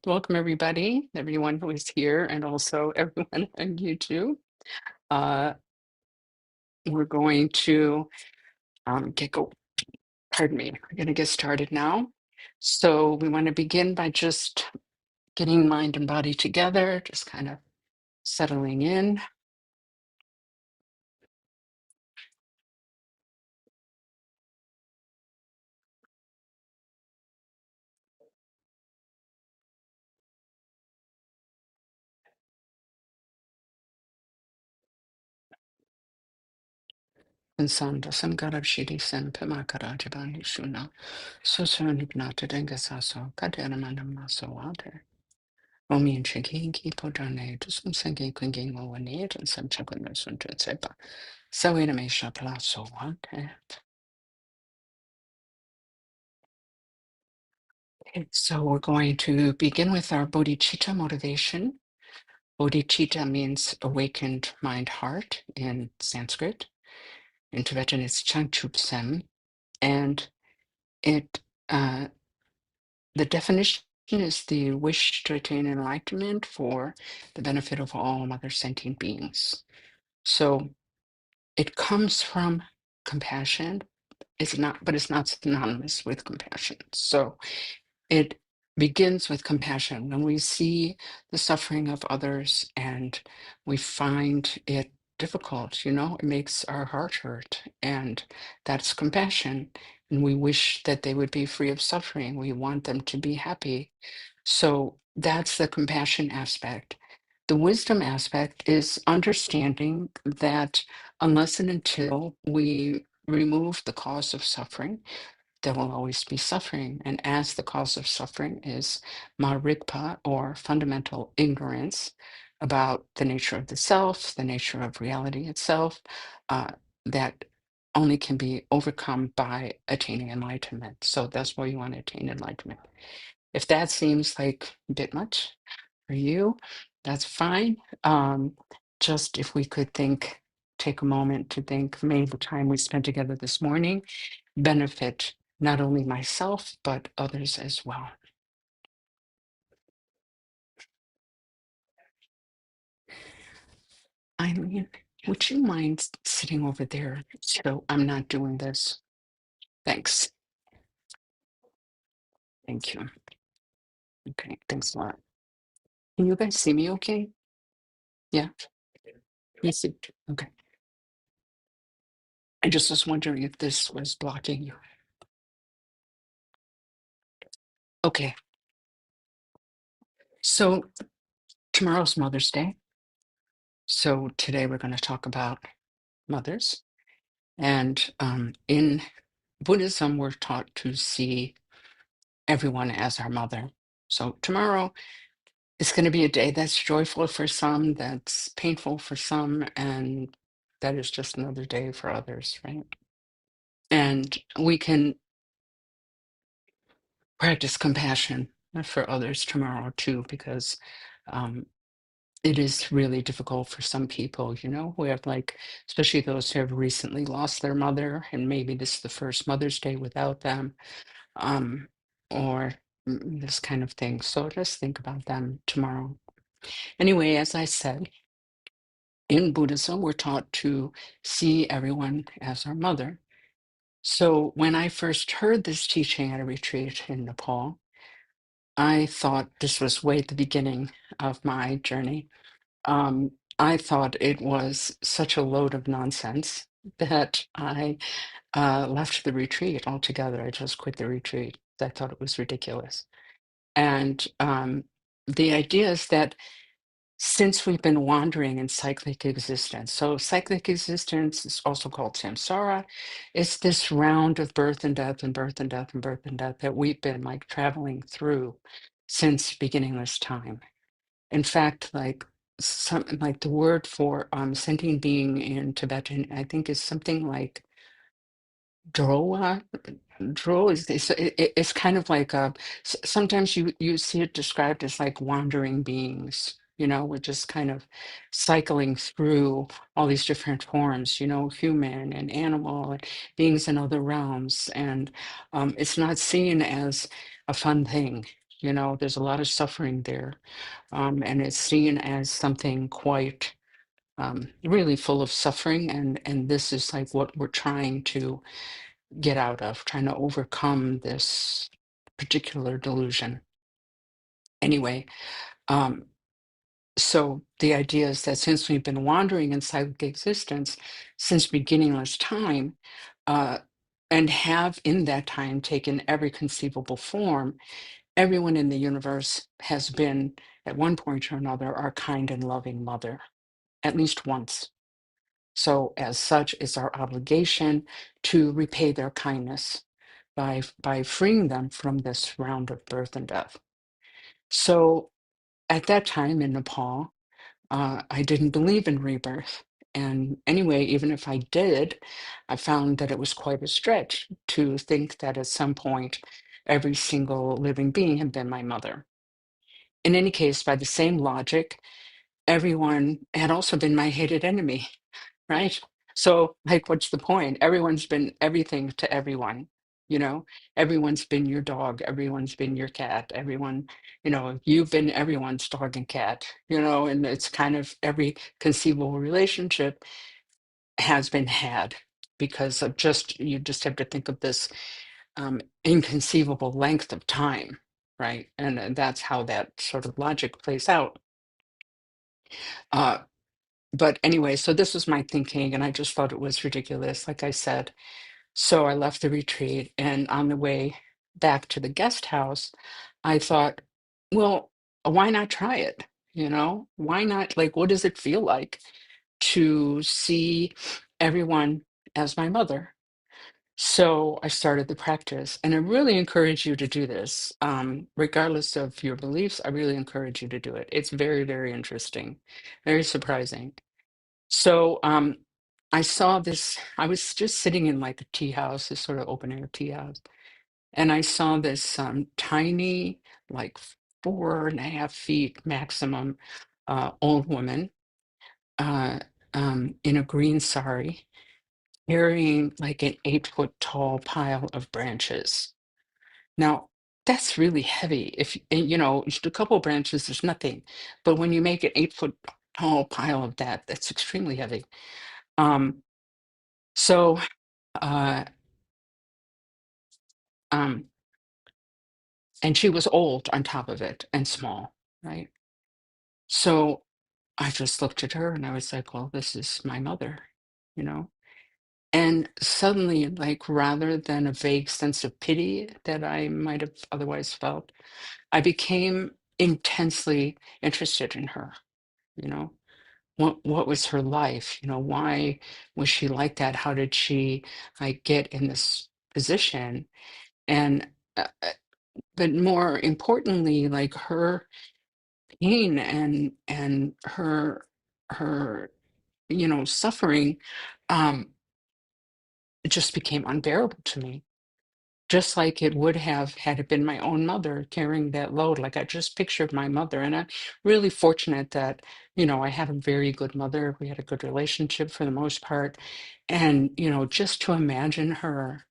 Welcome everyone who is here, and also everyone on YouTube. Uh, we're going to get go. Pardon me. We're going to get started now. So we want to begin by just getting mind and body together, just kind of settling in. Pensando sangarab shidi sen pemakara jabani shuna. So nignata dengasaso kadena maso water. Omi and Shakinki Podane to some singing quinging over near and some chocolate sun to tsepa. So in a mesha plaso water. So we're going to begin with our bodhicitta motivation. Bodhicitta means awakened mind heart in Sanskrit. In Tibetan, it's Changchupsem. And it the definition is the wish to attain enlightenment for the benefit of all other sentient beings. So it comes from compassion. It's not synonymous with compassion. So it begins with compassion. When we see the suffering of others and we find it difficult, it makes our heart hurt. And that's compassion. And we wish that they would be free of suffering. We want them to be happy. So that's the compassion aspect. The wisdom aspect is understanding that unless and until we remove the cause of suffering, there will always be suffering. And as the cause of suffering is marikpa, or fundamental ignorance about the nature of the self, the nature of reality itself, that only can be overcome by attaining enlightenment. So that's why you want to attain enlightenment. If that seems like a bit much for you, that's fine. Just if we could take a moment to think, may the time we spent together this morning benefit not only myself, but others as well. Eileen, would you mind sitting over there so I'm not doing this? Thanks. Thank you. Okay, thanks a lot. Can you guys see me okay? Yeah, you see. Okay. I just was wondering if this was blocking you. Okay. So tomorrow's Mother's Day. So today we're going to talk about mothers. And in Buddhism, we're taught to see everyone as our mother. So tomorrow is going to be a day that's joyful for some, that's painful for some, and that is just another day for others, right? And we can practice compassion for others tomorrow too, because um, it is really difficult for some people, who have especially those who have recently lost their mother, and maybe this is the first Mother's Day without them, um, or this kind of thing. So just think about them tomorrow. Anyway, as I said, in Buddhism, we're taught to see everyone as our mother. So when I first heard this teaching at a retreat in Nepal, I thought this was way at the beginning of my journey. I thought it was such a load of nonsense that I left the retreat altogether. I just quit the retreat. I thought it was ridiculous. And the idea is that since we've been wandering in cyclic existence, so cyclic existence is also called samsara. It's this round of birth and death and birth and death and birth and death that we've been traveling through since beginningless time. In fact, the word for sentient being in Tibetan, I think, is something like drowa. Drow it's kind of like sometimes you see it described as like wandering beings. We're just kind of cycling through all these different forms. Human and animal and beings in other realms, and it's not seen as a fun thing. You know, there's a lot of suffering there, and it's seen as something quite really full of suffering. And this is like what we're trying to get out of, trying to overcome this particular delusion. Anyway, um, so the idea is that since we've been wandering in cyclic existence since beginningless time, uh, and have in that time taken every conceivable form, everyone in the universe has been, at one point or another, our kind and loving mother, at least once. So, as such, it's our obligation to repay their kindness by freeing them from this round of birth and death. So, at that time in Nepal, I didn't believe in rebirth. And anyway, even if I did, I found that it was quite a stretch to think that at some point every single living being had been my mother. In any case, by the same logic, everyone had also been my hated enemy, right? So, like, what's the point? Everyone's been everything to everyone, you know? Everyone's been your dog, everyone's been your cat, everyone, you've been everyone's dog and cat, and it's kind of every conceivable relationship has been had because of you just have to think of this inconceivable length of time, right? And that's how that sort of logic plays out. Uh, but anyway, so this was my thinking, and I just thought it was ridiculous, like I said. So I left the retreat, and on the way back to the guest house, I thought, well, why not try it? Why not? Like, what does it feel like to see everyone as my mother? So I started the practice, and I really encourage you to do this. Regardless of your beliefs, I really encourage you to do it. It's very, very interesting, very surprising. So I saw this, I was just sitting in like a tea house, this sort of open air tea house, and I saw this tiny, like 4.5 feet maximum, old woman uh, in a green sari carrying like an 8 foot tall pile of branches. Now, that's really heavy. Just a couple branches is nothing, but when you make an 8 foot tall pile of that, that's extremely heavy. Um, So, uh, um, and she was old on top of it and small, right? So I just looked at her and I was like, well, this is my mother, you know? And suddenly, like, rather than a vague sense of pity that I might have otherwise felt, I became intensely interested in her, you know? What was her life? Why was she like that? How did she like get in this position? And but more importantly, like her pain and her suffering, um it just became unbearable to me, just like it would have had it been my own mother carrying that load. Like, I just pictured my mother, and I'm really fortunate that I had a very good mother. We had a good relationship for the most part, and just to imagine her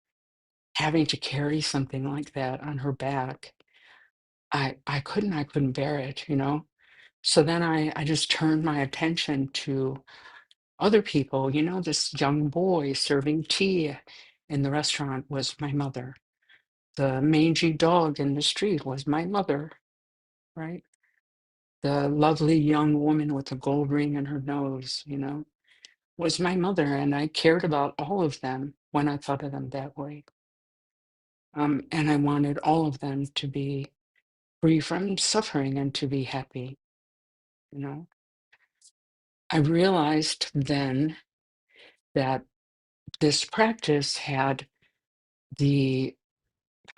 having to carry something like that on her back, I couldn't bear it. So then I just turned my attention to other people. This young boy serving tea in the restaurant was my mother. The mangy dog in the street was my mother, right? The lovely young woman with a gold ring in her nose, was my mother. And I cared about all of them when I thought of them that way. And I wanted all of them to be free from suffering and to be happy, you know. I realized then that this practice had the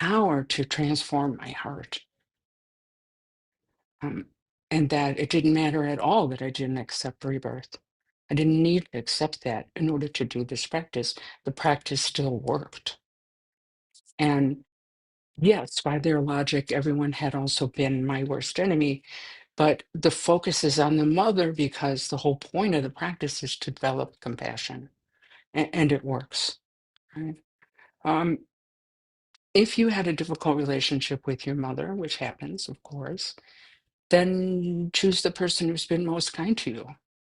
power to transform my heart, um, and that it didn't matter at all that I didn't accept rebirth. I didn't need to accept that in order to do this practice. The practice still worked. And yes, by their logic, everyone had also been my worst enemy, but the focus is on the mother because the whole point of the practice is to develop compassion, and it works. Right? Um, If you had a difficult relationship with your mother, which happens, of course, then choose the person who's been most kind to you,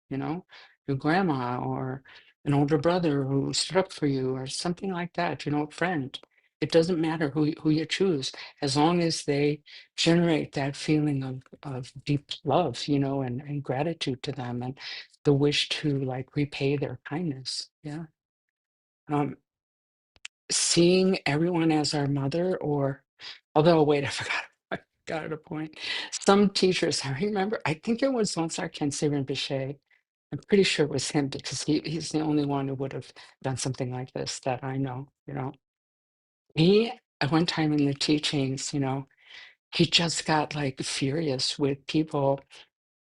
you know, your grandma or an older brother who stood up for you or something like that, a friend. It doesn't matter who you choose, as long as they generate that feeling of deep love, and gratitude to them and the wish to like repay their kindness. Yeah. Um, Seeing everyone as our mother, or although, wait, I forgot. I got a point. Some teachers, I remember, I think it was Monsignor Kensiran Bichet. I'm pretty sure it was him because he's the only one who would have done something like this that I know. He, at one time in the teachings, he just got like furious with people.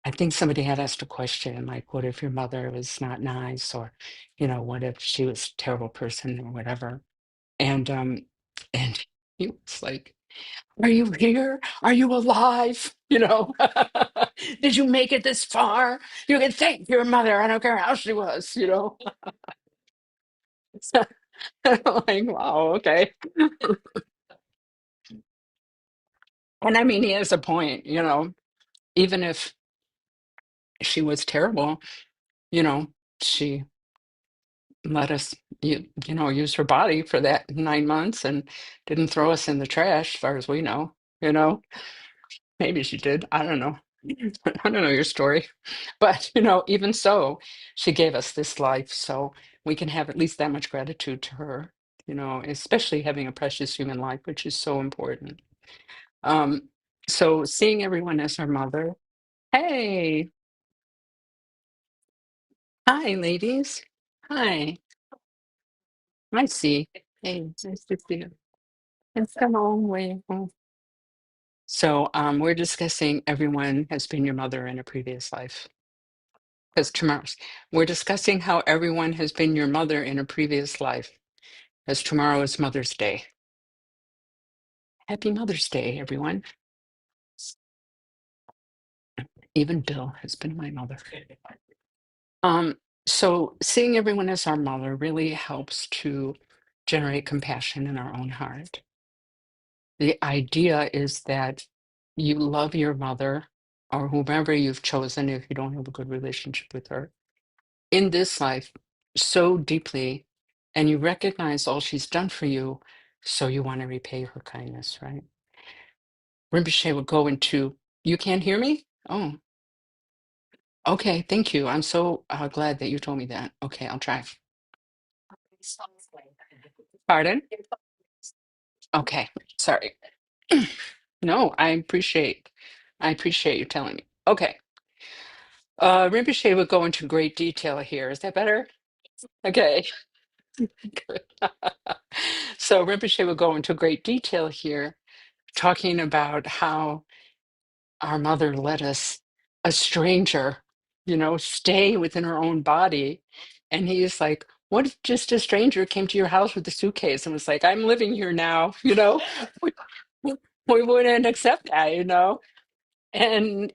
I think somebody had asked a question like, what if your mother was not nice? Or, what if she was a terrible person or whatever? And and he was like, "Are you here? Are you alive? Did you make it this far? You can thank your mother. I don't care how she was." So, I'm like, wow, okay. And I mean, he has a point. Even if she was terrible, you know, she let us, use her body for that 9 months and didn't throw us in the trash, as far as we know. You know, maybe she did. I don't know. I don't know your story, but even so, she gave us this life, so we can have at least that much gratitude to her. Especially having a precious human life, which is so important. Um, so seeing everyone as our mother. Hey, hi, ladies. Hi, I see. Hey, nice to see you. It's a long way home. So, we're discussing everyone has been your mother in a previous life. Because tomorrow's, we're discussing how everyone has been your mother in a previous life, as tomorrow is Mother's Day. Happy Mother's Day, everyone. Even Bill has been my mother. Um, so seeing everyone as our mother really helps to generate compassion in our own heart. The idea is that you love your mother or whomever you've chosen if you don't have a good relationship with her in this life so deeply, and you recognize all she's done for you, so you want to repay her kindness, right? Rinpoche would go into, you can't hear me? Oh, okay, thank you. I'm so glad that you told me that. Okay, I'll try. Pardon? Okay, sorry. No, I appreciate you telling me. Okay. Rinpoche would go into great detail here. Is that better? Okay. Good. So Rinpoche would go into great detail here, talking about how our mother let us, a stranger, stay within her own body. And he's like, what if just a stranger came to your house with a suitcase and was like, I'm living here now, We, we wouldn't accept that. And,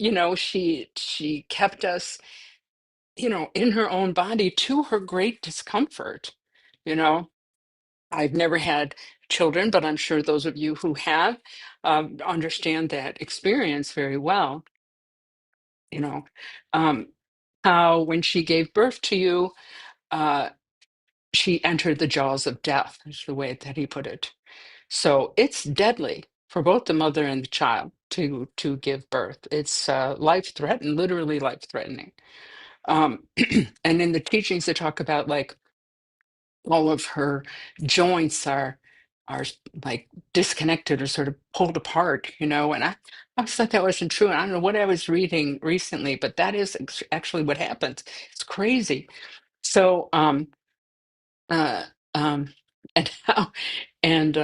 she kept us, in her own body to her great discomfort. You know, I've never had children, but I'm sure those of you who have understand that experience very well. You know, um, how when she gave birth to you, uh, she entered the jaws of death, is the way that he put it. So it's deadly for both the mother and the child to give birth. It's life threatening, literally life threatening. Um, and in the teachings, they talk about like all of her joints are like disconnected or sort of pulled apart, and I always thought that wasn't true. And I don't know what I was reading recently, but that is actually what happens. It's crazy. So, uh, um, and how, and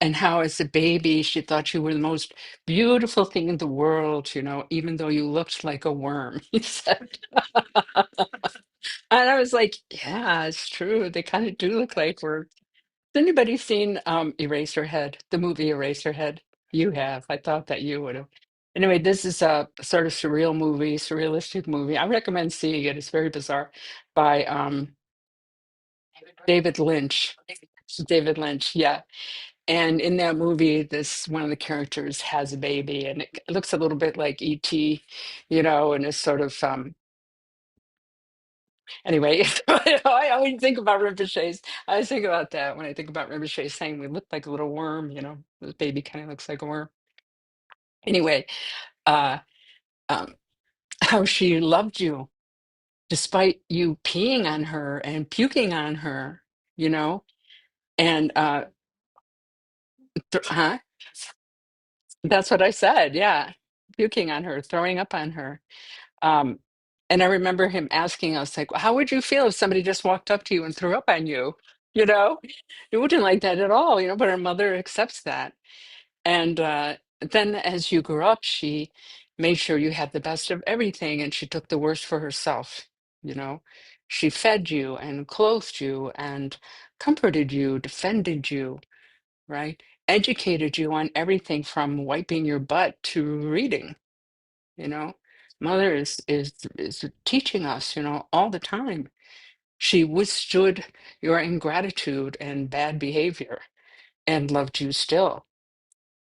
and how as a baby she thought you were the most beautiful thing in the world, even though you looked like a worm, he said. And I was like, yeah, it's true. They kind of do look like worms. Has anybody seen Eraserhead, the movie Eraserhead? You have. I thought that you would have. Anyway, this is a sort of surrealistic movie. I recommend seeing it. It's very bizarre, by David Lynch. David Lynch, yeah. And in that movie, this one of the characters has a baby, and it looks a little bit like E.T., and is sort of anyway. I always think about Rinpoche's. I always think about that when I think about Rinpoche saying we look like a little worm. The baby kind of looks like a worm. Anyway, uh, um, how she loved you despite you peeing on her and puking on her, you know, and huh? That's what I said. Yeah, puking on her, throwing up on her. Um, and I remember him asking us, like, how would you feel if somebody just walked up to you and threw up on you? You know, you wouldn't like that at all, but her mother accepts that. And then as you grew up, she made sure you had the best of everything and she took the worst for herself. You know, she fed you and clothed you and comforted you, defended you, right? Educated you on everything from wiping your butt to reading, you know. Mother is teaching us, all the time. She withstood your ingratitude and bad behavior and loved you still,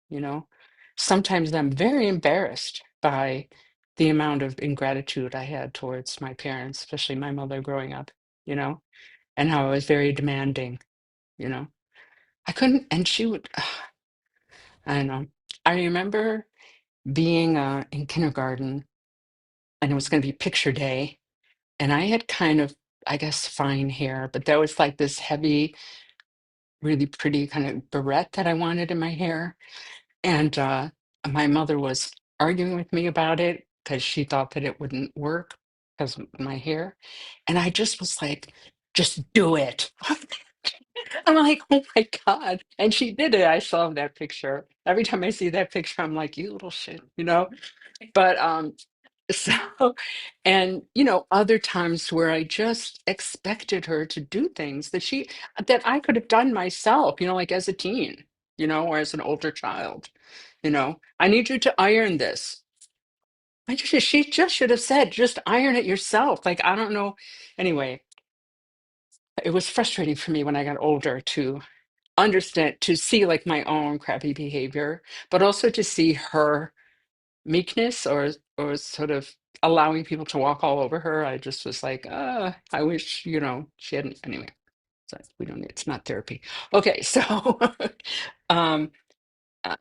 you know. Sometimes I'm very embarrassed by the amount of ingratitude I had towards my parents, especially my mother growing up, you know, and how I was very demanding, you know. I couldn't, and she would, I don't know. I remember being in kindergarten and it was going to be picture day. And I had kind of, I guess, fine hair, but there was like this heavy, really pretty kind of barrette that I wanted in my hair. And my mother was arguing with me about it because she thought that it wouldn't work because of my hair. And I just was like, just do it. I'm like, oh my God. And she did it. I still have that picture. Every time I see that picture, I'm like, you little shit, you know? But so, and other times where I just expected her to do things that I could have done myself, like as a teen, or as an older child, I need you to iron this. She just should have said, just iron it yourself. Like, I don't know. Anyway, it was frustrating for me when I got older to understand, to see like my own crappy behavior, but also to see her meekness or sort of allowing people to walk all over her. I just was like, I wish, she hadn't anyway. So we don't need, it's not therapy. Okay, so um uh,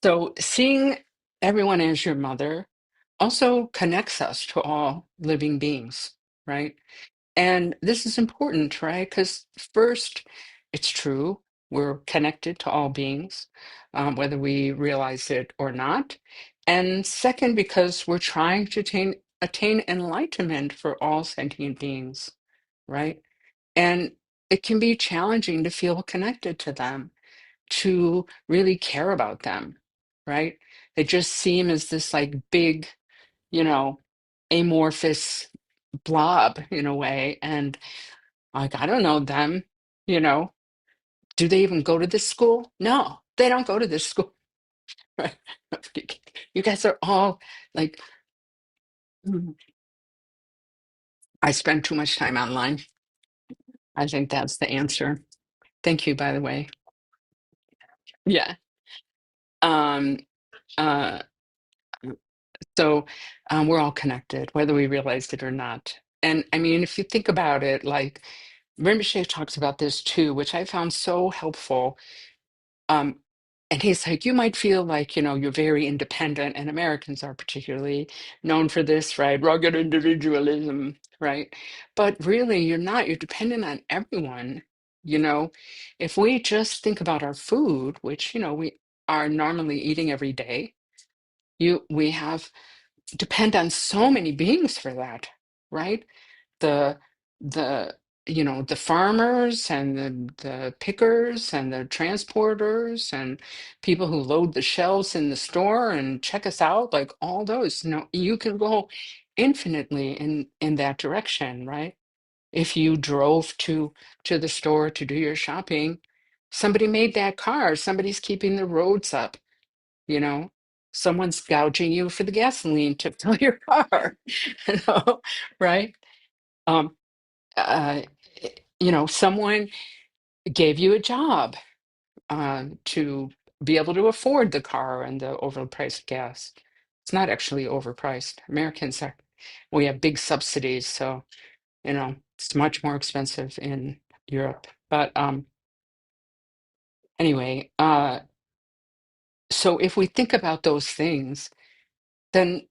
so seeing everyone as your mother also connects us to all living beings, right? And this is important, right? Because first, it's true, we're connected to all beings, whether we realize it or not. And second, because we're trying to attain enlightenment for all sentient beings, right? And it can be challenging to feel connected to them, to really care about them, right? They just seem as this like big, you know, amorphous blob in a way. And like, I don't know them, you know. Do they even go to this school? No, they don't go to this school. Right? You guys are all like, "Mm, I spend too much time online." I think that's the answer. Thank you, by the way. Yeah. Um, uh, so we're all connected, whether we realized it or not. And I mean, if you think about it, like Rinpoche talks about this too, which I found so helpful. Um, and he's like, you might feel like, you're very independent, and Americans are particularly known for this, right? Rugged individualism, right? But really, you're not. You're dependent on everyone. You know, if we just think about our food, which, we are normally eating every day, we have depend on so many beings for that, right? the the the farmers and the pickers and the transporters and people who load the shelves in the store and check us out, like all those, you can go infinitely in that direction, right? If you drove to the store to do your shopping, somebody made that car, somebody's keeping the roads up, you know someone's gouging you for the gasoline to fill your car, you know right? um uh, someone gave you a job, to be able to afford the car and the overpriced gas. It's not actually overpriced. Americans are, we have big subsidies, so it's much more expensive in Europe. But anyway, so if we think about those things, then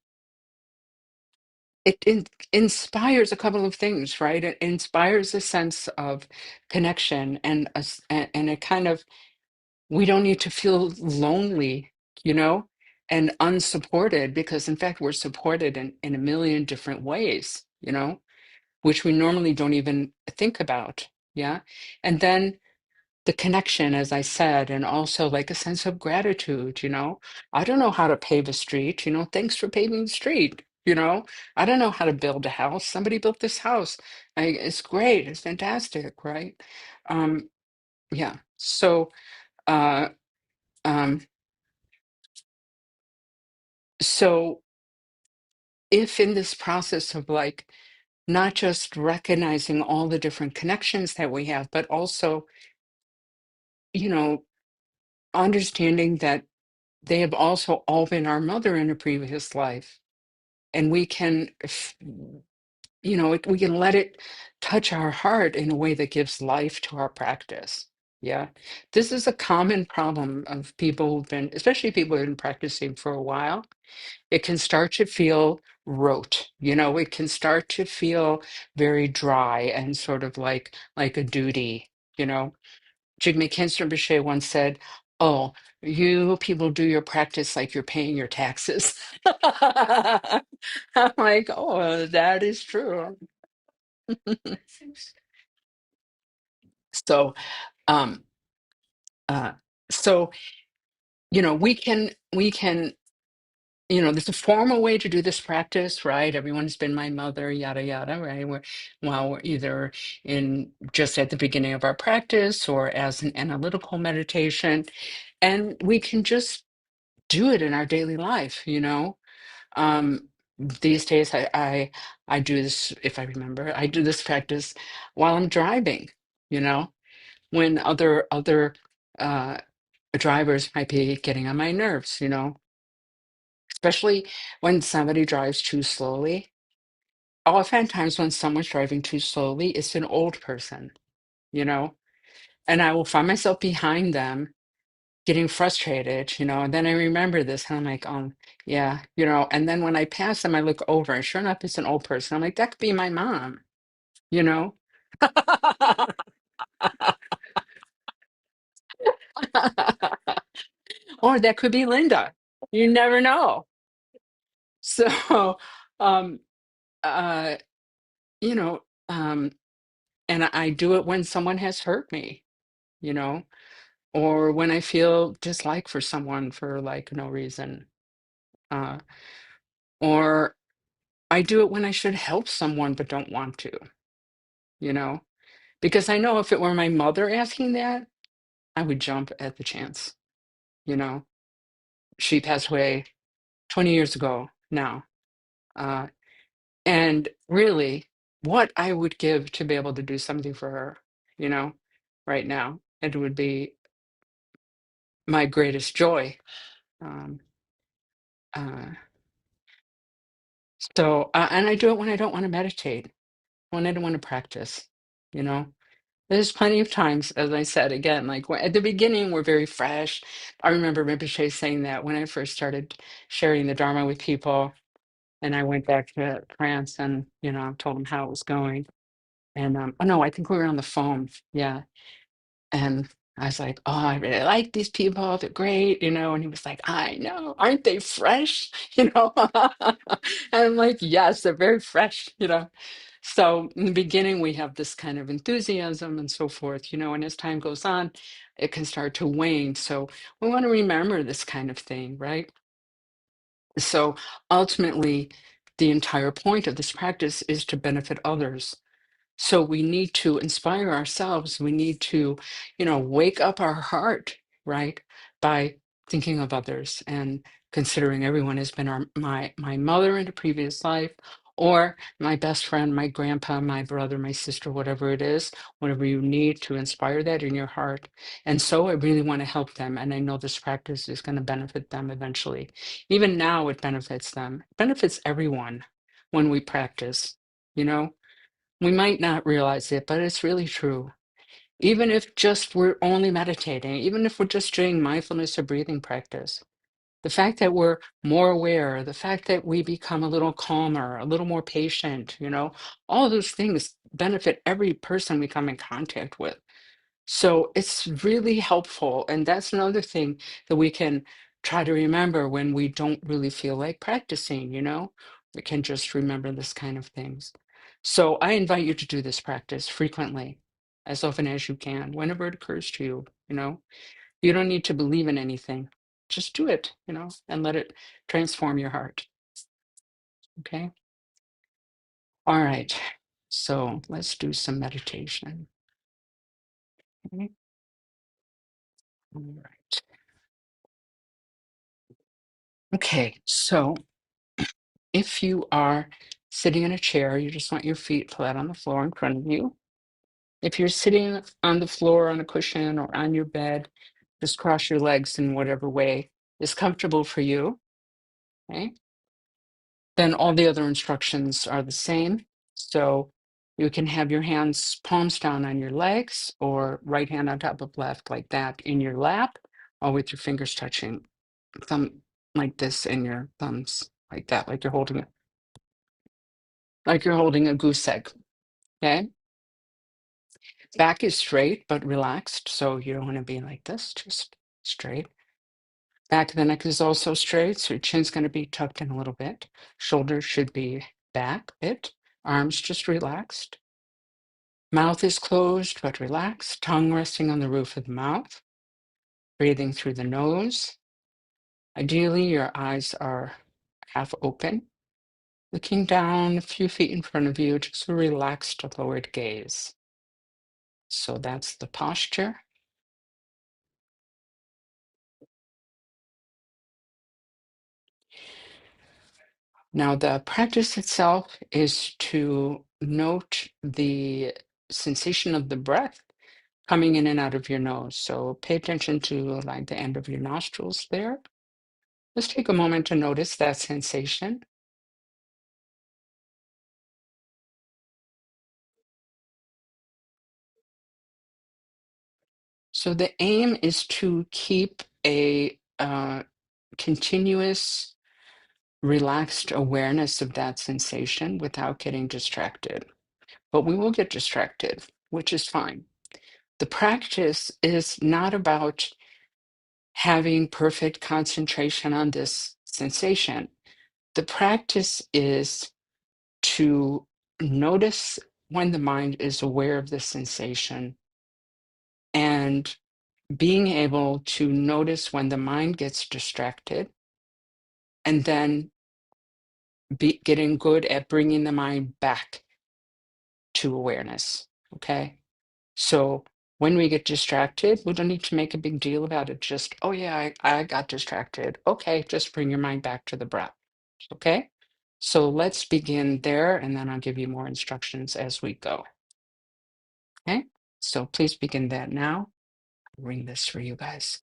it inspires a couple of things, right? It inspires a sense of connection and it kind of, we don't need to feel lonely, you know, and unsupported, because in fact we're supported in a million different ways, which we normally don't even think about. Yeah. And then the connection, as I said, and also like a sense of gratitude, I don't know how to pave a street, thanks for paving the street, I don't know how to build a house. Somebody built this house. It's great. It's fantastic, right? Um, yeah. So, uh, um, so if in this process of like not just recognizing all the different connections that we have, but also, you know, understanding that they have also all been our mother in a previous life, and we can we can let it touch our heart in a way that gives life to our practice. Yeah, this is a common problem of people who've been, especially people who've been practicing for a while. It can start to feel rote, it can start to feel very dry and sort of like a duty, you know Jigme Khensen Rinpoche once said, "Oh, you people do your practice like you're paying your taxes." I'm like, "Oh, that is true." So, um, uh, so we can there's a formal way to do this practice, right? Everyone's been my mother, yada yada, right? We're either in just at the beginning of our practice or as an analytical meditation, and we can just do it in our daily life. Um, these days, I do this, if I remember, I do this practice while I'm driving. You know, when other uh, drivers might be getting on my nerves. Especially when somebody drives too slowly. Oftentimes, when someone's driving too slowly, it's an old person. You know, and I will find myself behind them getting frustrated, and then I remember this and I'm like, yeah, and then when I pass them, I look over and sure enough, it's an old person. I'm like, that could be my mom, you know? Or that could be Linda. You never know. So, um, uh, you know, um, and I do it when someone has hurt me, you know, or when I feel dislike for someone for like no reason. Uh, or I do it when I should help someone but don't want to, you know? Because I know if it were my mother asking that, I would jump at the chance, you know? She passed away 20 years ago now. Uh, and really, what I would give to be able to do something for her, you know, right now, it would be my greatest joy. Um, uh, and I do it when I don't want to meditate, when I don't want to practice, you know? There's plenty of times, as I said again, like at the beginning, we're very fresh. I remember Rinpoche saying that when I first started sharing the Dharma with people, and I went back to France and, told them how it was going. And, oh no, I think we were on the phone. Yeah. And I was like, "Oh, I really like these people. They're great," and he was like, "I know. Aren't they fresh?" And I'm like, "Yes, they're very fresh," So in the beginning, we have this kind of enthusiasm and so forth, and as time goes on, it can start to wane. So we want to remember this kind of thing, right? So ultimately, the entire point of this practice is to benefit others. So we need to inspire ourselves. We need to, wake up our heart, right? By thinking of others and considering everyone has been my mother in a previous life, or my best friend, my grandpa, my brother, my sister, whatever it is, whatever you need to inspire that in your heart. And so I really want to help them. And I know this practice is going to benefit them eventually. Even now, it benefits them, it benefits everyone when we practice. You know, we might not realize it, but it's really true. Even if just we're only meditating, even if we're just doing mindfulness or breathing practice, the fact that we're more aware, the fact that we become a little calmer, a little more patient, all of those things benefit every person we come in contact with. So it's really helpful. And that's another thing that we can try to remember when we don't really feel like practicing. We can just remember this kind of things. So I invite you to do this practice frequently, as often as you can, whenever it occurs to you. You don't need to believe in anything. Just do it, and let it transform your heart. Okay. All right. So let's do some meditation. Okay. All right. Okay. So if you are sitting in a chair, you just want your feet flat on the floor in front of you. If you're sitting on the floor, on a cushion, or on your bed, just cross your legs in whatever way is comfortable for you. Okay. Then all the other instructions are the same. So you can have your hands palms down on your legs or right hand on top of left like that in your lap, or with your fingers touching, thumb like this and your thumbs like that, like you're holding a goose egg. Okay. Back is straight but relaxed, so you don't want to be like this, just straight. Back of the neck is also straight, so your chin's going to be tucked in a little bit. Shoulders should be back a bit. Arms just relaxed. Mouth is closed but relaxed. Tongue resting on the roof of the mouth. Breathing through the nose. Ideally, your eyes are half open. Looking down a few feet in front of you, just a relaxed lowered gaze. So that's the posture. Now, the practice itself is to note the sensation of the breath coming in and out of your nose. So pay attention to like the end of your nostrils there. Just take a moment to notice that sensation. So the aim is to keep a continuous, relaxed awareness of that sensation without getting distracted. But we will get distracted, which is fine. The practice is not about having perfect concentration on this sensation. The practice is to notice when the mind is aware of the sensation and being able to notice when the mind gets distracted and then getting good at bringing the mind back to awareness. Okay. So when we get distracted, we don't need to make a big deal about it. Just, oh, yeah, I got distracted. Okay. Just bring your mind back to the breath. Okay. So let's begin there, and then I'll give you more instructions as we go. Okay. So please begin that now. I'll ring this for you guys.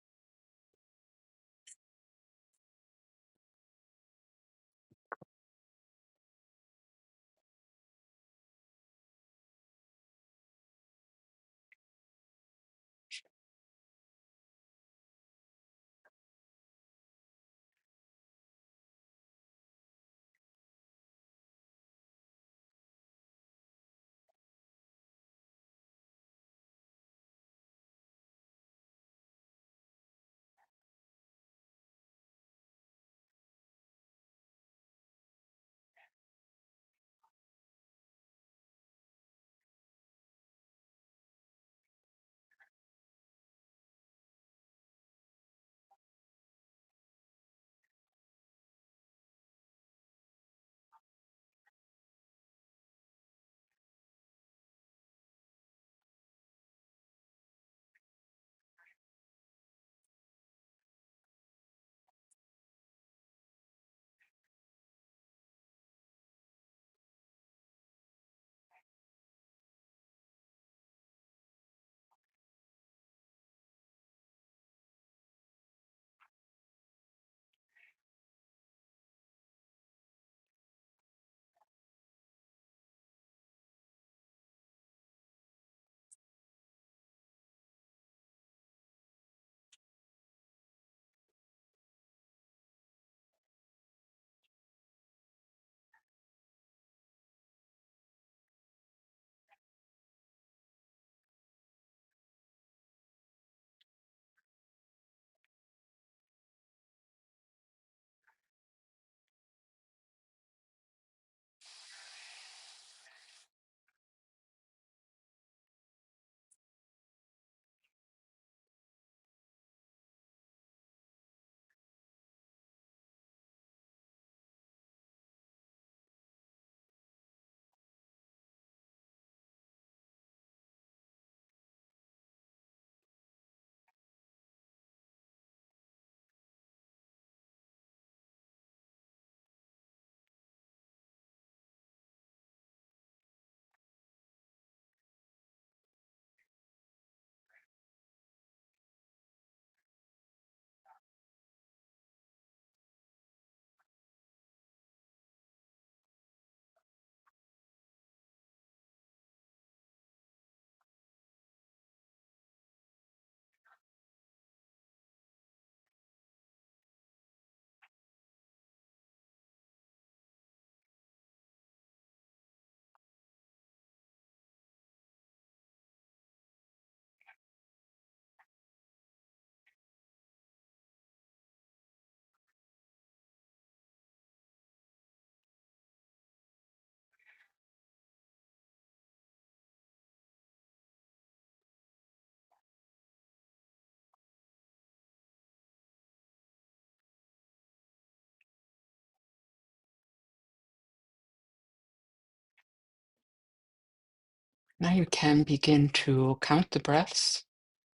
Now you can begin to count the breaths,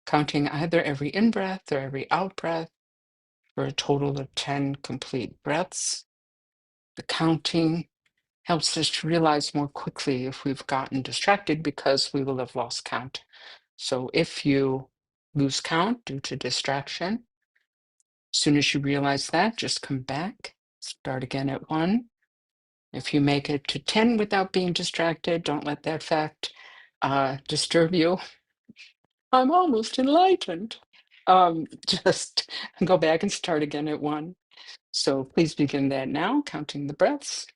counting either every in-breath or every out-breath for a total of 10 complete breaths. The counting helps us to realize more quickly if we've gotten distracted because we will have lost count. So if you lose count due to distraction, as soon as you realize that, just come back, start again at 1. If you make it to 10 without being distracted, don't let that fact disturb you. I'm almost enlightened. Just go back and start again at 1. So please begin that now, counting the breaths.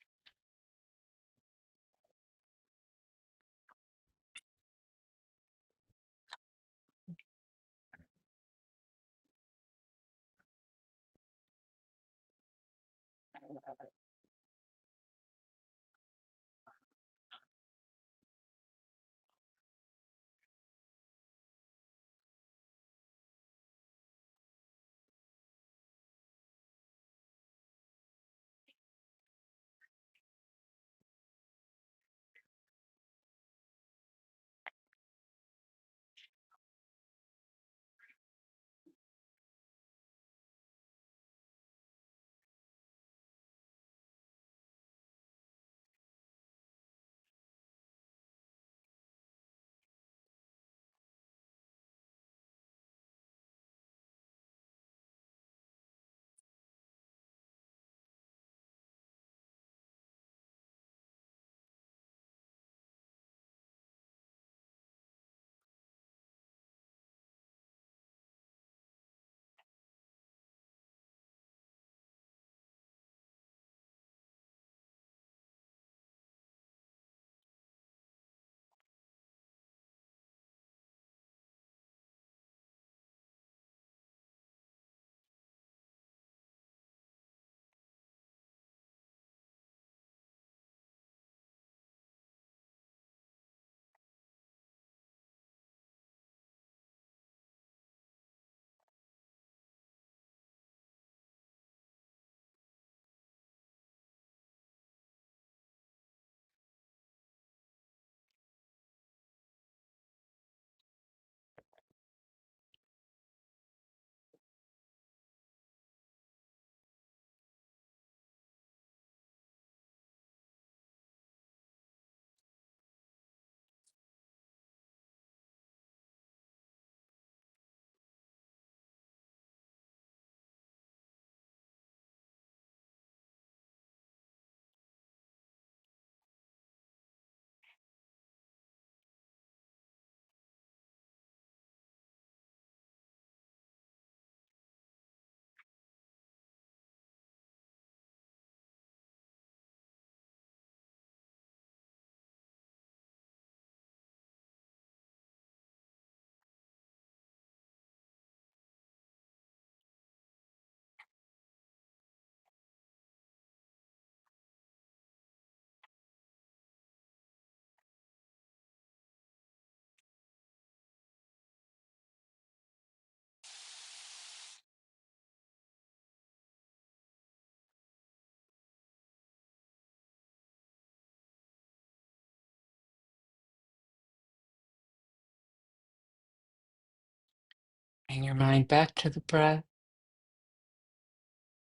Bring your mind back to the breath.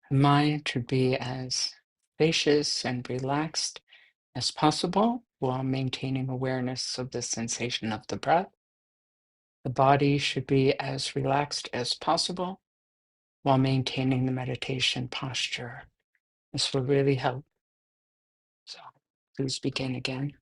The mind should be as spacious and relaxed as possible while maintaining awareness of the sensation of the breath. The body should be as relaxed as possible while maintaining the meditation posture. This will really help. So please begin again.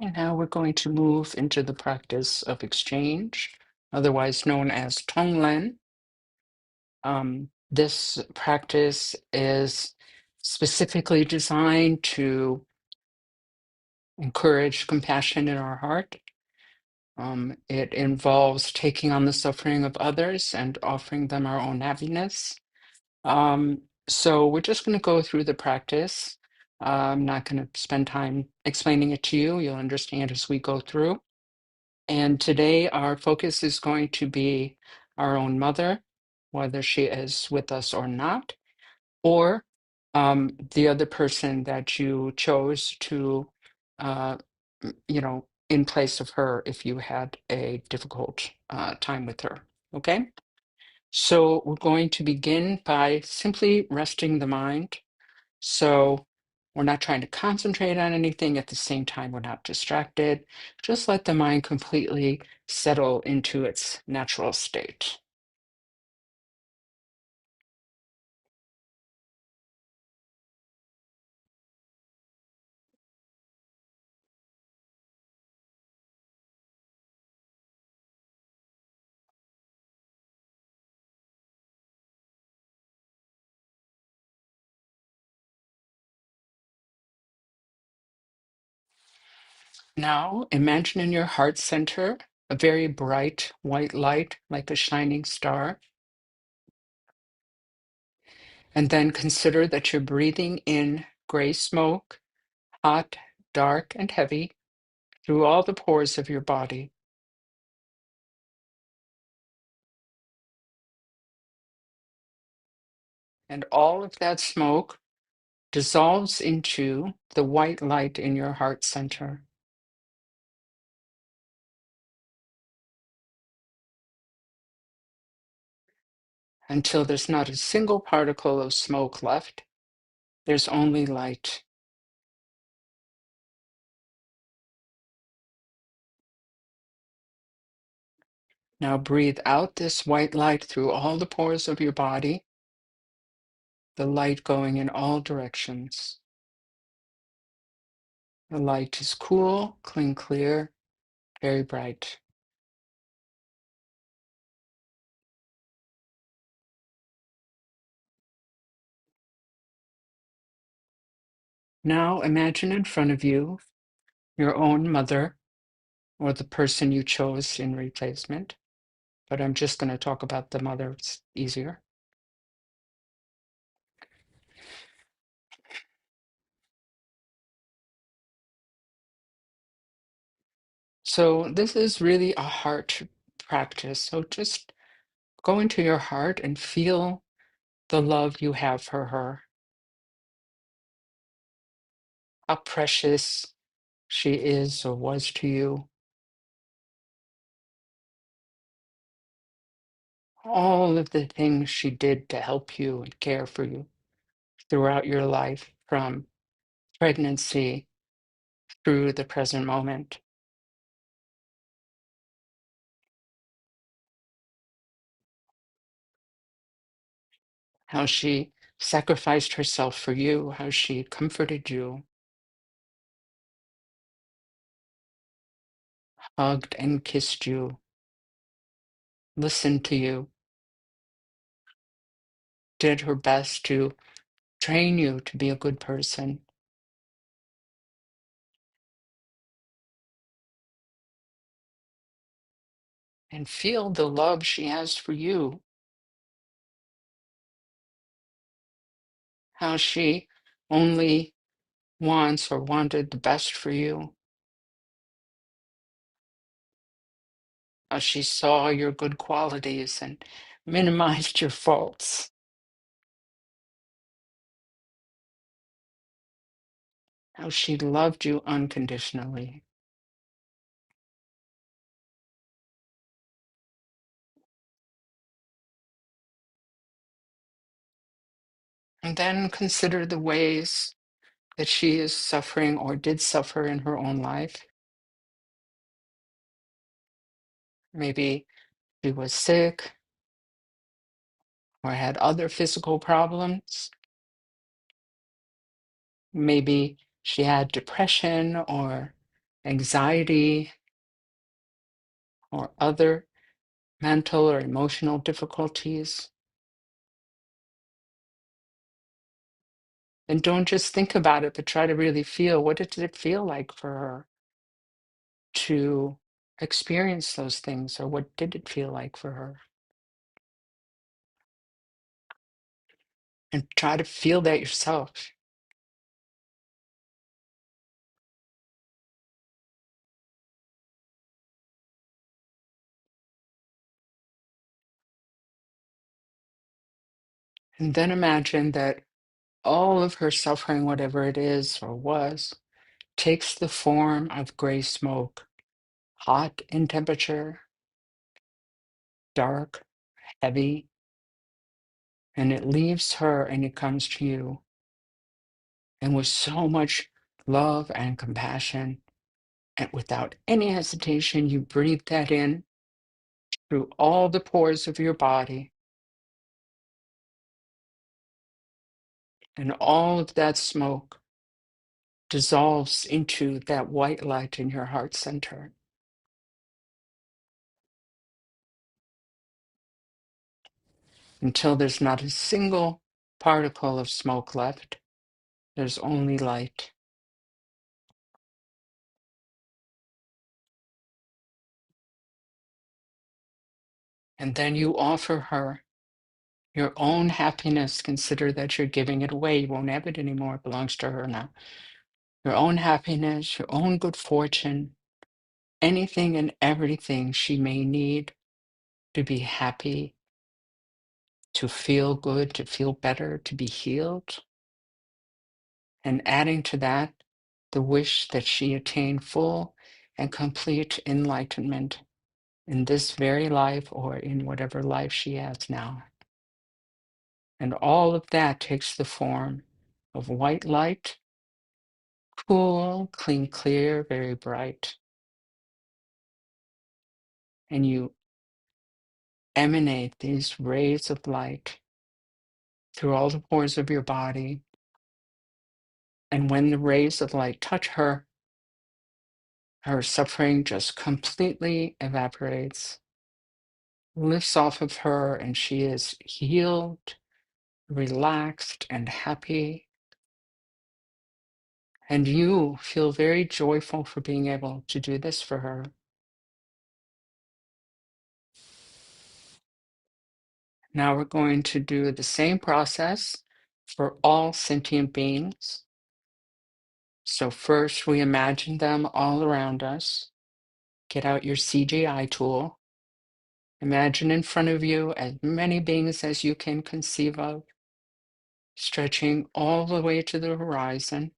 And now we're going to move into the practice of exchange, otherwise known as Tonglen. This practice is specifically designed to encourage compassion in our heart. It involves taking on the suffering of others and offering them our own happiness. So we're just going to go through the practice. I'm not going to spend time explaining it to you. You'll understand as we go through. And today our focus is going to be our own mother, whether she is with us or not, or the other person that you chose to, in place of her if you had a difficult time with her. Okay? So we're going to begin by simply resting the mind. So we're not trying to concentrate on anything. At the same time, we're not distracted. Just let the mind completely settle into its natural state. Now, imagine in your heart center a very bright white light like a shining star. And then consider that you're breathing in gray smoke, hot, dark, and heavy through all the pores of your body. And all of that smoke dissolves into the white light in your heart center. Until there's not a single particle of smoke left. There's only light. Now breathe out this white light through all the pores of your body, the light going in all directions. The light is cool, clear, very bright. Now imagine in front of you your own mother or the person you chose in replacement, but I'm just going to talk about the mother, it's easier. So this is really a heart practice. So just go into your heart and feel the love you have for her, how precious she is or was to you, all of the things she did to help you and care for you throughout your life, from pregnancy through the present moment, how she sacrificed herself for you, how she comforted you, hugged and kissed you, listened to you, did her best to train you to be a good person. And feel the love she has for you, how she only wants or wanted the best for you, how she saw your good qualities and minimized your faults, how she loved you unconditionally. And then consider the ways that she is suffering or did suffer in her own life. Maybe she was sick or had other physical problems. Maybe she had depression or anxiety, or other mental or emotional difficulties. And don't just think about it, but try to really feel, what did it feel like for her to experience those things, or what did it feel like for her? And try to feel that yourself. And then imagine that all of her suffering, whatever it is or was, takes the form of gray smoke, hot in temperature, dark, heavy, and it leaves her and it comes to you. And with so much love and compassion, and without any hesitation, you breathe that in through all the pores of your body, and all of that smoke dissolves into that white light in your heart center until there's not a single particle of smoke left. There's only light. And then you offer her your own happiness. Consider that you're giving it away. You won't have it anymore. It belongs to her now. Your own happiness, your own good fortune, anything and everything she may need to be happy, to feel good, to feel better, to be healed. And adding to that, the wish that she attain full and complete enlightenment in this very life or in whatever life she has now. And all of that takes the form of white light, cool, clean, clear, very bright. And you emanate these rays of light through all the pores of your body. And when the rays of light touch her, her suffering just completely evaporates, lifts off of her, and she is healed, relaxed, and happy. And you feel very joyful for being able to do this for her. Now we're going to do the same process for all sentient beings. So first we imagine them all around us. Get out your CGI tool. Imagine in front of you as many beings as you can conceive of, stretching all the way to the horizon.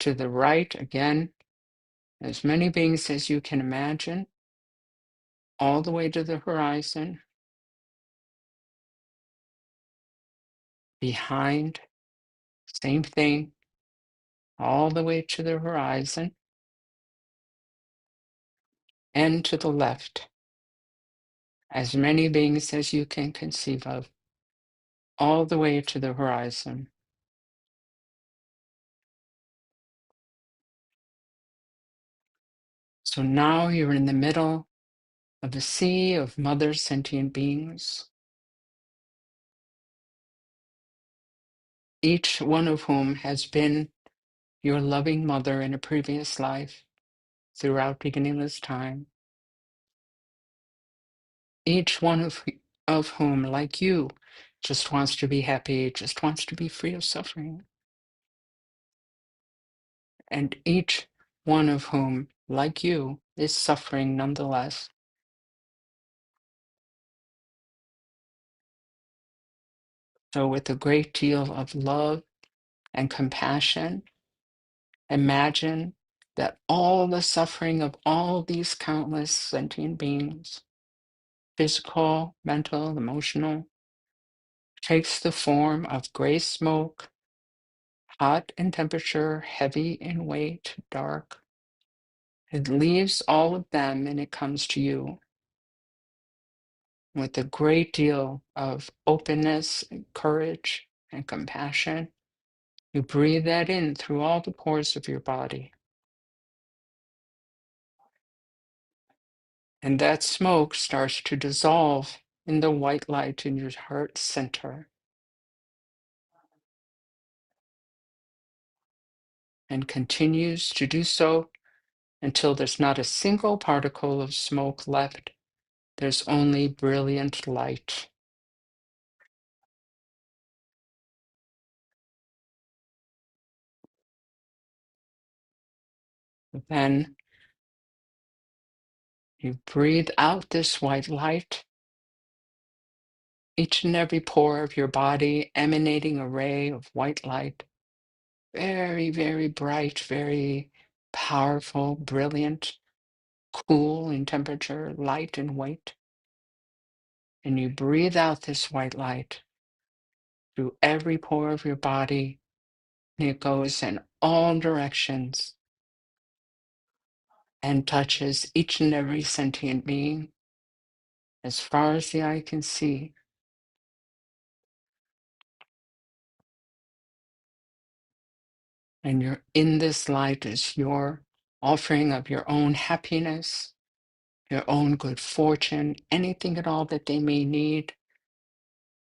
To the right, again, as many beings as you can imagine, all the way to the horizon. Behind, same thing, all the way to the horizon. And to the left, as many beings as you can conceive of, all the way to the horizon. So now you're in the middle of a sea of mother sentient beings, each one of whom has been your loving mother in a previous life throughout beginningless time. Each one of whom, like you, just wants to be happy, just wants to be free of suffering. And each one of whom, like you, is suffering nonetheless. So with a great deal of love and compassion, imagine that all the suffering of all these countless sentient beings, physical, mental, emotional, takes the form of gray smoke, hot in temperature, heavy in weight, dark. It leaves all of them and it comes to you with a great deal of openness and courage and compassion. You breathe that in through all the pores of your body. And that smoke starts to dissolve in the white light in your heart center and continues to do so until there's not a single particle of smoke left. There's only brilliant light. Then you breathe out this white light, each and every pore of your body emanating a ray of white light. Very, very bright, very powerful, brilliant, cool in temperature, light in weight. And you breathe out this white light through every pore of your body, and it goes in all directions and touches each and every sentient being as far as the eye can see. And you're in this light is your offering of your own happiness, your own good fortune, anything at all that they may need,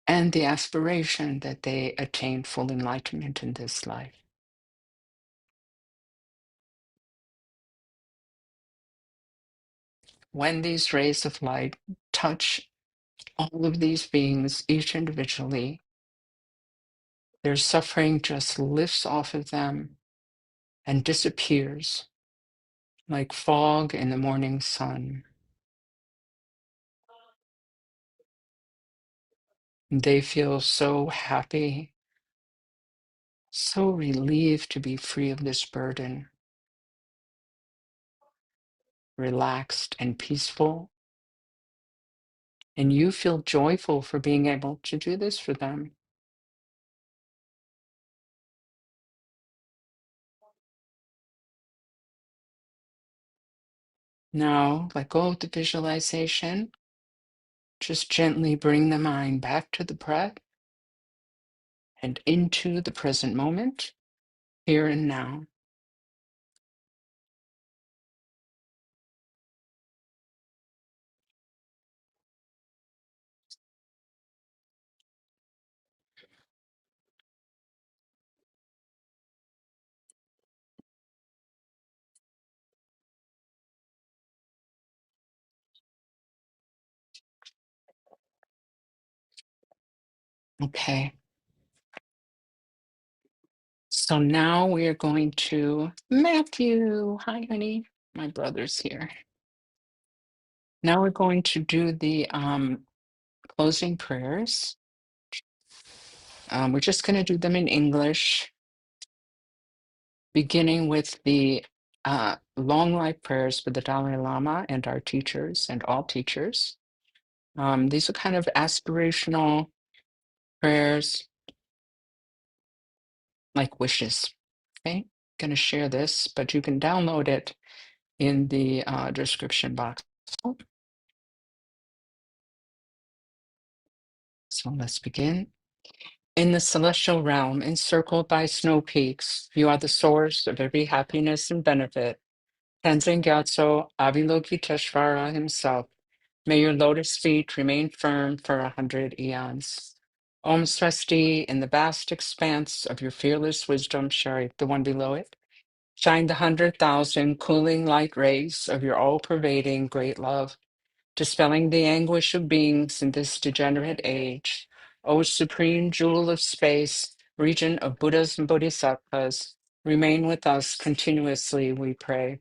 and the aspiration that they attain full enlightenment in this life. When these rays of light touch all of these beings, each individually, their suffering just lifts off of them and disappears like fog in the morning sun. They feel so happy, so relieved to be free of this burden, relaxed and peaceful. And you feel joyful for being able to do this for them. Now, let go of the visualization. Just gently bring the mind back to the breath and into the present moment, here and now. Okay. So now we are going to Matthew. Hi, honey. My brother's here. Now we're going to do the closing prayers. We're just going to do them in English, beginning with the long life prayers for the Dalai Lama and our teachers and all teachers. These are kind of aspirational prayers, like wishes. Okay, going to share this, but you can download it in the description box. So let's begin. In the celestial realm, encircled by snow peaks, you are the source of every happiness and benefit. Tenzin Gyatso Avalokiteshvara himself, may your lotus feet remain firm for 100 eons. Om Swasti, in the vast expanse of your fearless wisdom, Sherry, the one below it, shine the 100,000 cooling light rays of your all-pervading great love, dispelling the anguish of beings in this degenerate age. O supreme jewel of space, regent of Buddhas and Bodhisattvas, remain with us continuously, we pray.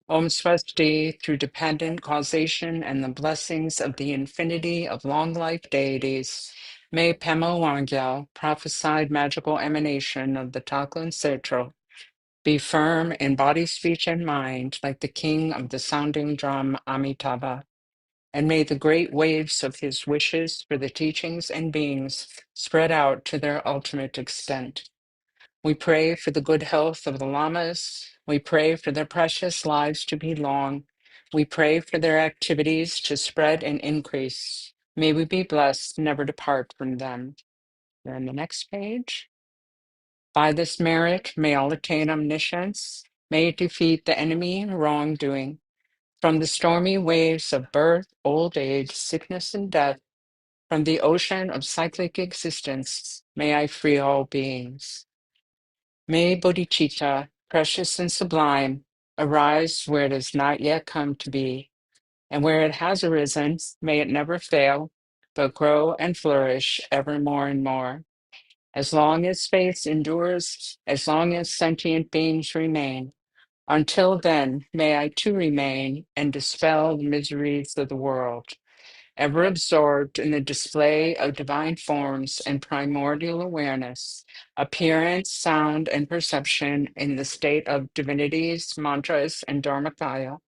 Om Swasti, through dependent causation and the blessings of the infinity of long life deities, may Pema Wangyal, prophesied magical emanation of the Taklon Setro, be firm in body, speech, and mind, like the king of the sounding drum Amitabha. And may the great waves of his wishes for the teachings and beings spread out to their ultimate extent. We pray for the good health of the lamas. We pray for their precious lives to be long. We pray for their activities to spread and increase. May we be blessed, never depart from them. Then the next page. By this merit, may all attain omniscience, may it defeat the enemy and wrongdoing. From the stormy waves of birth, old age, sickness, and death, from the ocean of cyclic existence, may I free all beings. May bodhicitta, precious and sublime, arise where it has not yet come to be, and where it has arisen, may it never fail, but grow and flourish ever more and more. As long as space endures, as long as sentient beings remain, until then, may I too remain and dispel the miseries of the world, ever absorbed in the display of divine forms and primordial awareness, appearance, sound, and perception in the state of divinities, mantras, and dharmakaya.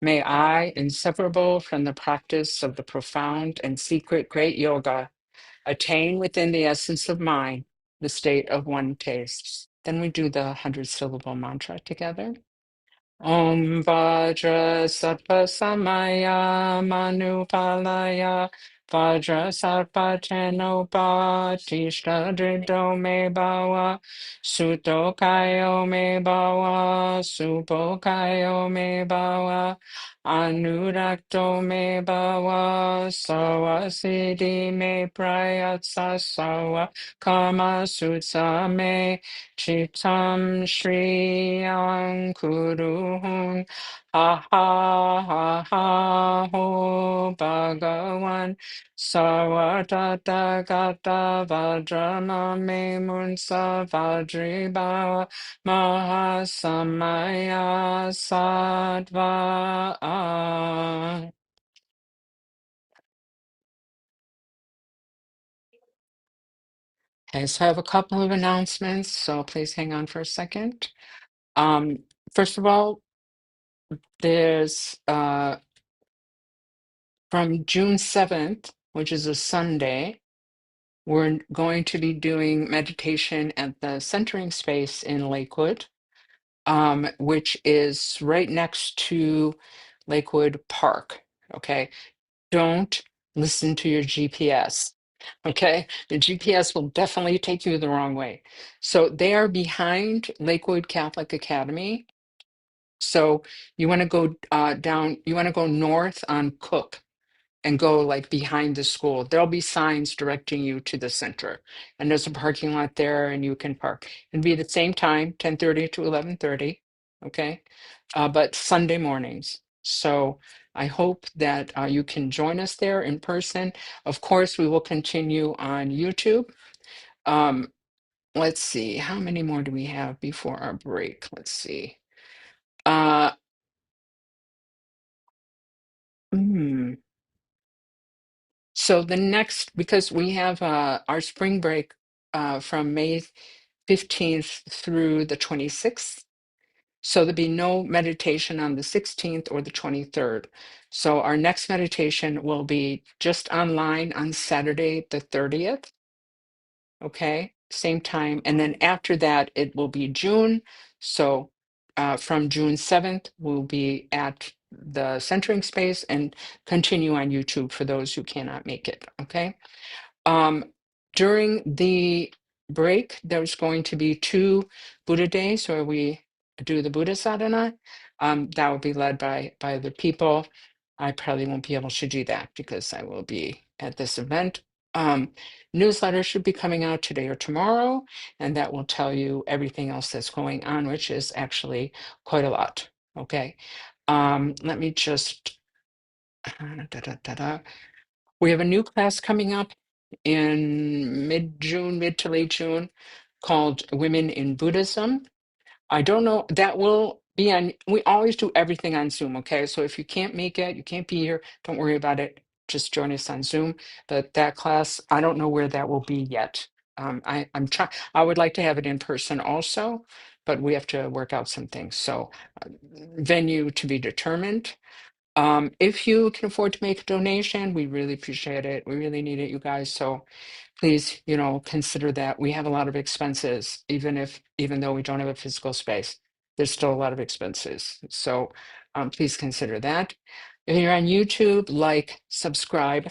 May I, inseparable from the practice of the profound and secret great yoga, attain within the essence of mind the state of one taste. Then we do the 100-syllable mantra together. Om Vajra Sattva Samaya Manupalaya Vajra Sattva Tenopa Tishta Drido Me Bhava Suto Kayo Me Bhava Supo Kayo Me Bhava Anurakto Me Bhava Sawa Siddhi Me Prayatsa Sawa Kama Sutsa Me Chitam Shriyam Kuruhun Ha ha ha ha ho Bhagavan Sarvatata Gata Vajrana Me Munsa Vajriba Mahasamaya Sattva. Okay, so I have a couple of announcements, so please hang on for a second. Um, First of all, there's from June 7th, which is a Sunday, we're going to be doing meditation at the centering space in Lakewood, which is right next to Lakewood Park. Okay. Don't listen to your GPS. Okay. The GPS will definitely take you the wrong way. So they are behind Lakewood Catholic Academy. So you want to go down, you want to go north on Cook and go like behind the school. There'll be signs directing you to the center. And there's a parking lot there and you can park. It'll be the same time, 10:30 to 11:30. Okay. But Sunday mornings. So I hope that you can join us there in person. Of course, we will continue on YouTube. Um, let's see, how many more do we have before our break? Let's see. Uh, hmm. So the next, because we have our spring break from May 15th through the 26th. So there'll be no meditation on the 16th or the 23rd. So our next meditation will be just online on Saturday, the 30th. Okay, same time. And then after that, it will be June. So from June 7th, we'll be at the centering space and continue on YouTube for those who cannot make it. Okay. Um, During the break, there's going to be 2 Buddha days where we do the Buddha sadhana. That will be led by the people. I probably won't be able to do that because I will be at this event. Newsletter should be coming out today or tomorrow, and that will tell you everything else that's going on, which is actually quite a lot. Okay. Let me just we have a new class coming up in mid-June, mid to late June, called Women in Buddhism. I don't know, that will be on, we always do everything on Zoom, okay? So if you can't make it, you can't be here, don't worry about it. Just join us on Zoom. But that class, I don't know where that will be yet. I'm trying, I would like to have it in person also, but we have to work out some things. So venue to be determined. If you can afford to make a donation, we really appreciate it. We really need it, you guys. So please, consider that. We have a lot of expenses, even though we don't have a physical space, there's still a lot of expenses. So please consider that. If you're on YouTube, like, subscribe,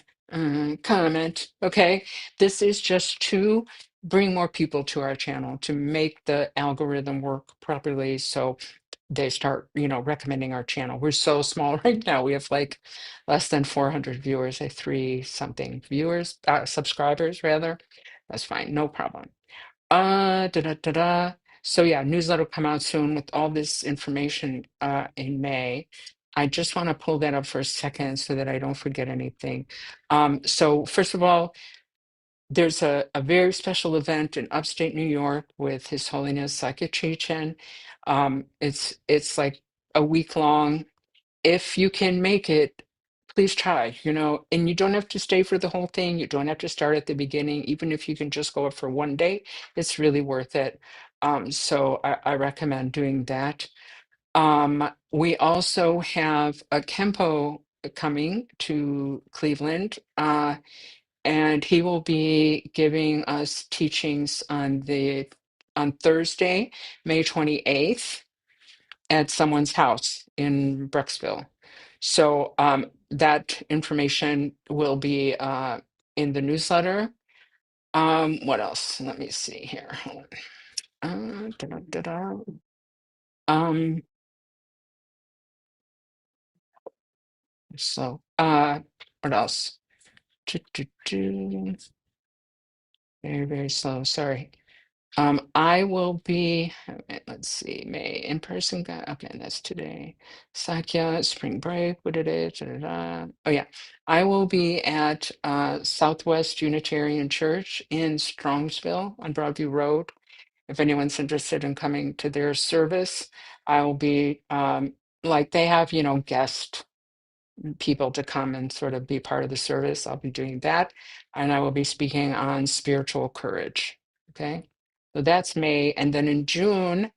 comment. Okay, this is just to bring more people to our channel, to make the algorithm work properly, so they start, recommending our channel. We're so small right now. We have like less than 400 viewers, like three something viewers, subscribers rather. That's fine, no problem. Da da da da. So yeah, newsletter will come out soon with all this information in May. I just want to pull that up for a second so that I don't forget anything. So first of all, there's a very special event in upstate New York with His Holiness Psychic Chichen. It's like a week long. If you can make it, please try, and you don't have to stay for the whole thing. You don't have to start at the beginning. Even if you can just go up for one day, it's really worth it. So I recommend doing that. We also have a Kempo coming to Cleveland. And he will be giving us teachings on Thursday, May 28th, at someone's house in Brecksville. So that information will be in the newsletter. What else? Let me see here. Hold on. Da-da-da-da. So what else? Do-do-do. Very, very slow. Sorry. I will be, let's see, May in person. Okay, that's today. Sakya, spring break, what it is. Da, da, da. Oh, yeah. I will be at Southwest Unitarian Church in Strongsville on Broadview Road. If anyone's interested in coming to their service, I will be, like, they have, guest people to come and sort of be part of the service. I'll be doing that. And I will be speaking on spiritual courage. Okay. So that's May. And then in June,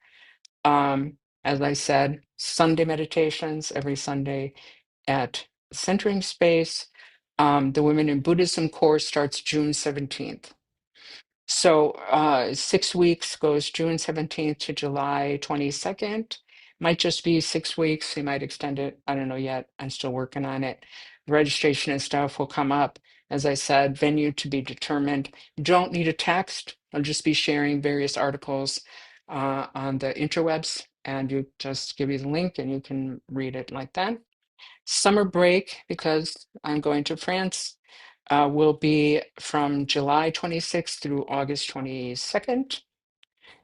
as I said, Sunday meditations every Sunday at Centering Space. The Women in Buddhism course starts June 17th. So 6 weeks goes June 17th to July 22nd. Might just be 6 weeks. We might extend it. I don't know yet. I'm still working on it. Registration and stuff will come up. As I said, venue to be determined. You don't need a text. I'll just be sharing various articles on the interwebs, and you just give you the link and you can read it like that. Summer break, because I'm going to France, will be from July 26th through August 22nd.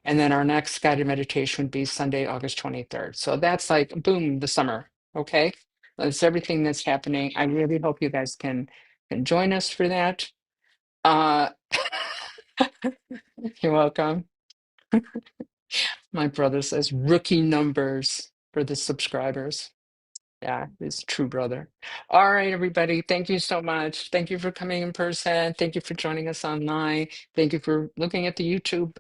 And then our next guided meditation would be Sunday, August 23rd. So that's like, boom, the summer. Okay. That's everything that's happening. I really hope you guys can join us for that. Uh, you're welcome. My brother says rookie numbers for the subscribers. Yeah, he's a true brother. All right, everybody. Thank you so much. Thank you for coming in person. Thank you for joining us online. Thank you for looking at the YouTube,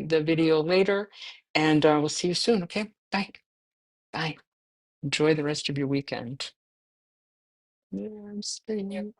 the video later. And we'll see you soon. Okay. Bye. Bye. Enjoy the rest of your weekend. Yeah, I'm staying.